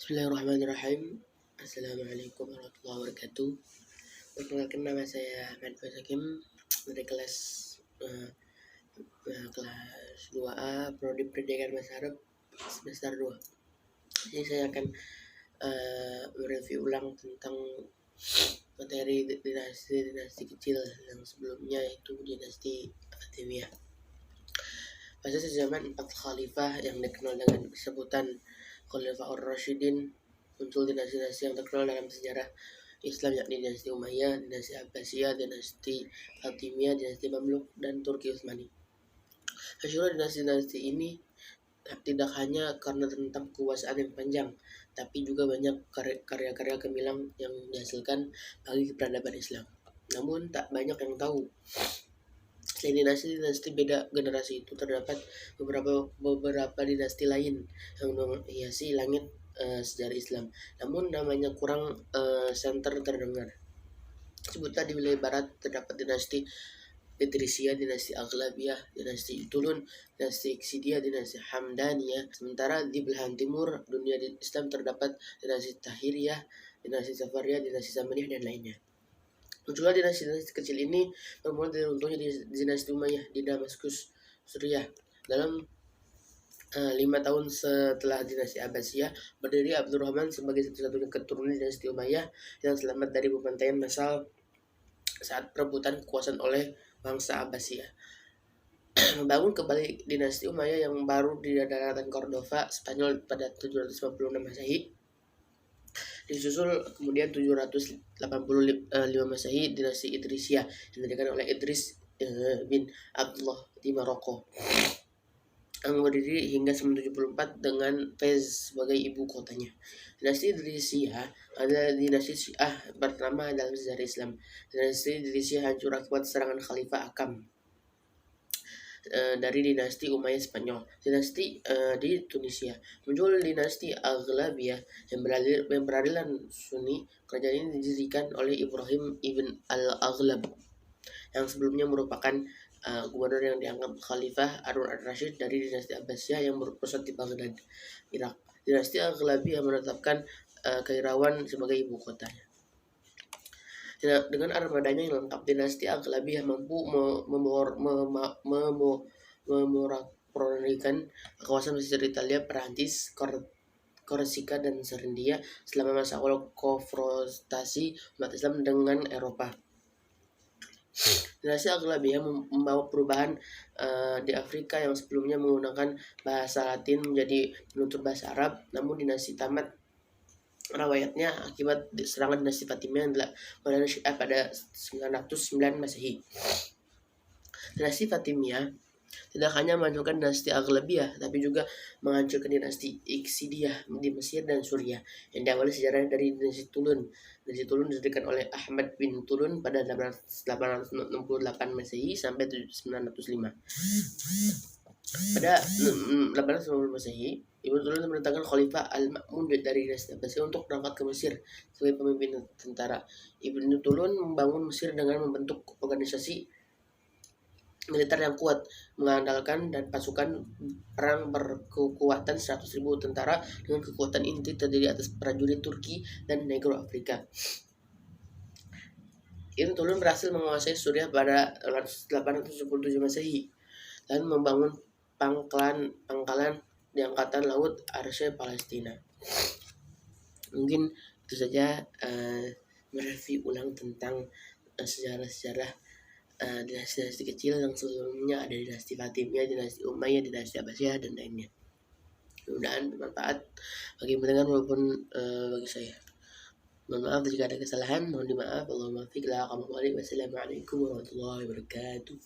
Bismillahirrahmanirrahim. Assalamualaikum warahmatullahi wabarakatuh. Perkenalkan, nama saya Ahmad Fasakim dari kelas 2A Prodi Pendidikan Bahasa Arab semester 2. Jadi saya akan mereview ulang tentang materi dinasti kecil yang sebelumnya, yaitu dinasti Fatimiyah. Pada zaman 4 khalifah yang dikenal dengan sebutan Khulafaur Rasyidin, muncul dinasti-dinasti yang terkenal dalam sejarah Islam, yakni dinasti Umayyah, dinasti Abbasiyah, dinasti Fatimiyah, dinasti Mamluk, dan Turki Utsmani. Masyhur dinasti-dinasti ini tidak hanya karena tentang kekuasaan yang panjang, tapi juga banyak karya-karya gemilang yang dihasilkan bagi peradaban Islam. Namun tak banyak yang tahu, selain dinasti beda generasi itu terdapat beberapa dinasti lain yang menghiasi langit sejarah Islam. Namun namanya kurang santer terdengar. Sebutlah di wilayah barat terdapat dinasti Idrisiyah, dinasti Aghlabiyah, dinasti Tulun, dinasti Iksidia, dinasti Hamdaniyah. Sementara di belahan timur dunia Islam terdapat dinasti Tahiriyah, dinasti Safariyah, dinasti Samaniyah, dan lainnya. Muncullah dinasti kecil ini bermula dari runtuhnya dinasti Umayyah di Damaskus, Suriah. Dalam 5 tahun setelah dinasti Abbasiyah berdiri, Abdurrahman sebagai satu-satunya keturunan dinasti Umayyah yang selamat dari pembantaian massal saat perebutan kekuasaan oleh bangsa Abbasiyah. Membangun kembali dinasti Umayyah yang baru di daratan Cordova, Spanyol pada 756 Masehi. Disusul kemudian 785 Masehi dinasti Idrisiyah yang didirikan oleh Idris bin Abdullah di Maroko, yang berdiri hingga 974 dengan Fez sebagai ibu kotanya. Dinasti Idrisiyah adalah dinasti Syiah pertama dalam sejarah Islam. Dinasti Idrisiyah hancur akibat serangan Khalifah Akam dari dinasti Umayyah Spanyol. Dinasti di Tunisia, muncul dinasti Aghlabiyah yang beraliran Sunni. Kerajaan ini didirikan oleh Ibrahim ibn al-Aghlab yang sebelumnya merupakan gubernur yang dianggap Khalifah Harun al-Rashid dari dinasti Abbasiyah yang berpusat di Baghdad, Irak. Dinasti Aghlabiyah menetapkan Kairawan sebagai ibu kotanya. Dengan armadanya yang lengkap, dinasti Aghlabiyah mampu memoratorikan kawasan pesisir Italia, Perancis, Korsika, dan Serendia selama masa awal konfrontasi umat Islam dengan Eropa. Dinasti Aghlabiyah membawa perubahan di Afrika yang sebelumnya menggunakan bahasa Latin menjadi penutur bahasa Arab. Namun dinasti tamat rawayatnya akibat serangan dinasti Fatimiyah pada Syiah pada 909 Masehi. Dinasti Fatimiyah tidak hanya menghancurkan dinasti Aghlabiyah, tapi juga menghancurkan dinasti Iksidia di Mesir dan Suriah yang diawali sejarah dari dinasti Tulun. Dinasti Tulun didirikan oleh Ahmad bin Tulun pada 868 Masehi sampai 905. Pada 890 Masehi, Ibnu Tulun memerintahkan Khalifah Al-Ma'mun dari dinasti Abbasiyah untuk berangkat ke Mesir sebagai pemimpin tentara. Ibnu Tulun membangun Mesir dengan membentuk organisasi militer yang kuat, mengandalkan dan pasukan perang berkekuatan 100.000 tentara dengan kekuatan inti terdiri atas prajurit Turki dan Negro Afrika. Ibnu Tulun berhasil menguasai Suriah pada 877 Masehi dan membangun pangkalan di Angkatan Laut Arsye Palestina. Mungkin itu saja mereview ulang tentang sejarah-sejarah dinasti kecil yang sebelumnya ada dinasti Fatimiyah, dinasti Umayyah, dinasti Abbasiyah, dan lainnya. Mudah-mudahan bermanfaat bagi pendengar maupun bagi saya. Mohon maaf jika ada kesalahan, mohon dimaaf. Allahumma fiq la aqam. Wassalamualaikum warahmatullahi wabarakatuh.